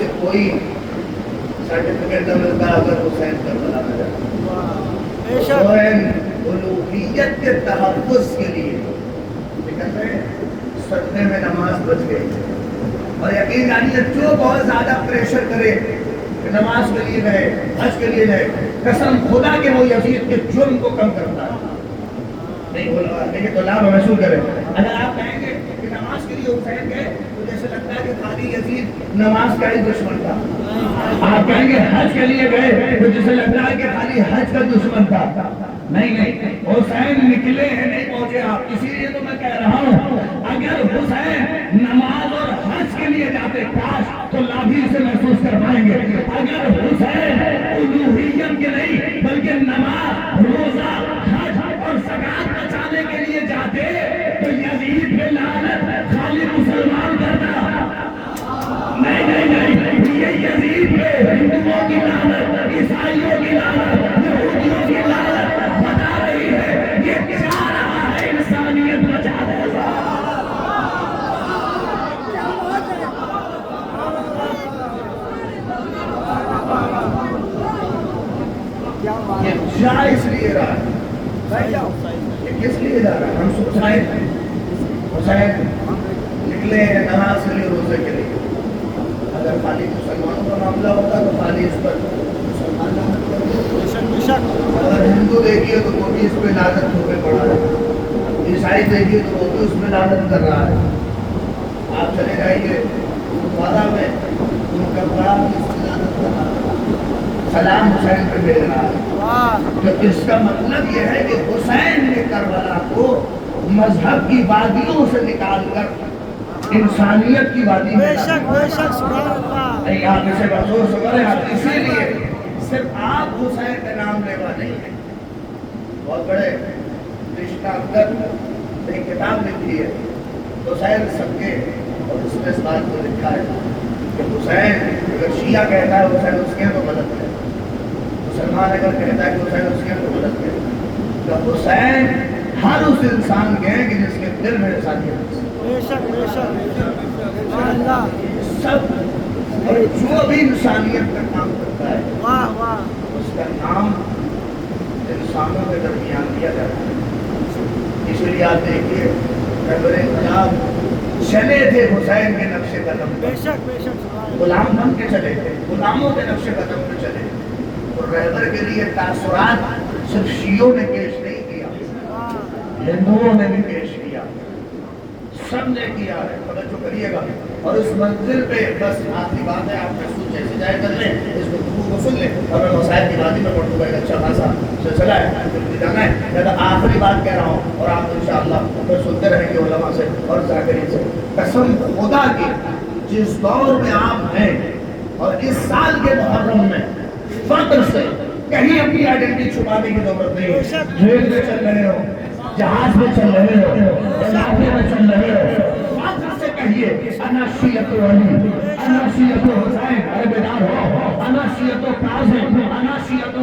سے کوئی سرٹیفکیٹ نہ ملتا اگر حسین کربلا میں جاتا. حسین الوہیت کے تحفظ کے لیے کہتے ہیں صدقے میں نماز بچ گئی. اور یقین جانیے جو بہت زیادہ پریشر کرے کہ نماز کے لیے گئے, حج کے لیے گئے, قسم خدا کے وہ یزید کے جرم کو کم کرتا ہے. نہیں بولا لیکن تو لابھ محسوس کرے. اگر آپ کہیں گے کہ نماز کے لیے حسین گئے تو جیسے لگتا ہے کہ خالی یزید نماز کا ہی دشمن تھا. آپ کہیں گے حج کے لیے گئے تو جیسے لگتا ہے کہ خالی حج کا دشمن تھا. نہیں نہیں, حسین نکلے ہیں, نہیں پہنچے آپ. اسی لیے تو میں کہہ رہا ہوں اگر حسین نماز اور حج کے لیے جاتے کاش تو لابھی سے محسوس کر پائیں گے. اگر حسین الوہیت کے نہیں بلکہ نماز, روزہ, حج اور زکات بچانے کے لیے جاتے تو یزید پہ لعنت خالی مسلمان کرتا. نہیں نہیں نہیں, یہ یزید پہ ہندوؤں کی لعنت, عیسائیوں کی لعنت, یہودیوں کی لعنت بتا رہی ہے. یہ چاہ رہا ہے انسانیت بچا دے. یہ جا اس لیے رہا ہے, یہ کس لیے جا رہا ہے ہم سوچائیں. حسین نکلے ہیں نماز کے لیے, روزے کے لیے. اگر خالی مسلمانوں کا معاملہ ہوتا تو خالی اس پر مسلمان لعنت کرتے. اگر ہندو دیکھیے تو وہ بھی اس پہ لعنت ہو کے پڑا ہے, عیسائی دیکھیے تو وہ بھی اس پہ لعنت کر رہا ہے. آپ چلے جائیے وعدہ میں ان کا بڑا بھی اس پہ لعنت کر رہا ہے, سلام حسین پہ بھیج رہا ہے. تو اس کا مطلب یہ ہے کہ حسین نے کربلا کو مذہب کی وادیوں سے نکال کر انسانیت کی وادی میں نہیں. آپ اسے محسوس کریں. آپ اسی لیے صرف آپ حسین کا نام لیوا نہیں ہے. بہت بڑے رشتہ اندر ایک کتاب لکھی ہے حسین سب کے, اور اس میں اس بات کو لکھا ہے کہ حسین اگر شیعہ کہتا ہے حسین اس کے تو غلط ہے, مسلمان اگر کہتا ہے کہ حسین اس کے تو غلط ہے. تو حسین ہر اس انسان کے ہیں کہ جس کے دل میں انسانیت سب, اور جو بھی انسانیت کا کام کرتا ہے اس کا نام انسانوں کے درمیان دیا جاتا ہے. اس لیے آپ دیکھیے رہبر انقلاب چلے تھے حسین کے نقش قدم پر, غلام بن کے چلے تھے, غلاموں کے نقش قدم پر چلے. اور رہبر کے لیے تاثرات صرف شیعوں نے پیش نہیں کیا, ہندوؤں نے بھی پیش کیا, سب نے کیا ہے. توجہ کریے گا. اور اس منزل پہ بس آخری بات ہے, آپ محسوس جیسے جائے کر لیں, اس گفتگو کو سن لیں, اور میں مسائل کی وادی میں پڑھوں گا. ایک اچھا خاصا سلسلہ ہے, جلدی جانا ہے. یا تو آخری بات کہہ رہا ہوں اور آپ انشاءاللہ پھر سنتے رہیں گے علماء سے اور ذاکرین سے. قسم خدا کی جس دور میں آپ ہیں اور اس سال کے محرم میں فخر سے کہیں اپنی آئیڈینٹی چھپانے کی ضرورت نہیں ہے. ریل میں چل رہے ہو, جہاز میں چل رہے ہو, علاقے میں چل رہے ہو, فخر سے کہیے انا شیعت علی, انا شیعت حسین. ارے بیدار ہو, انا شیعت کاظم, انا شیعت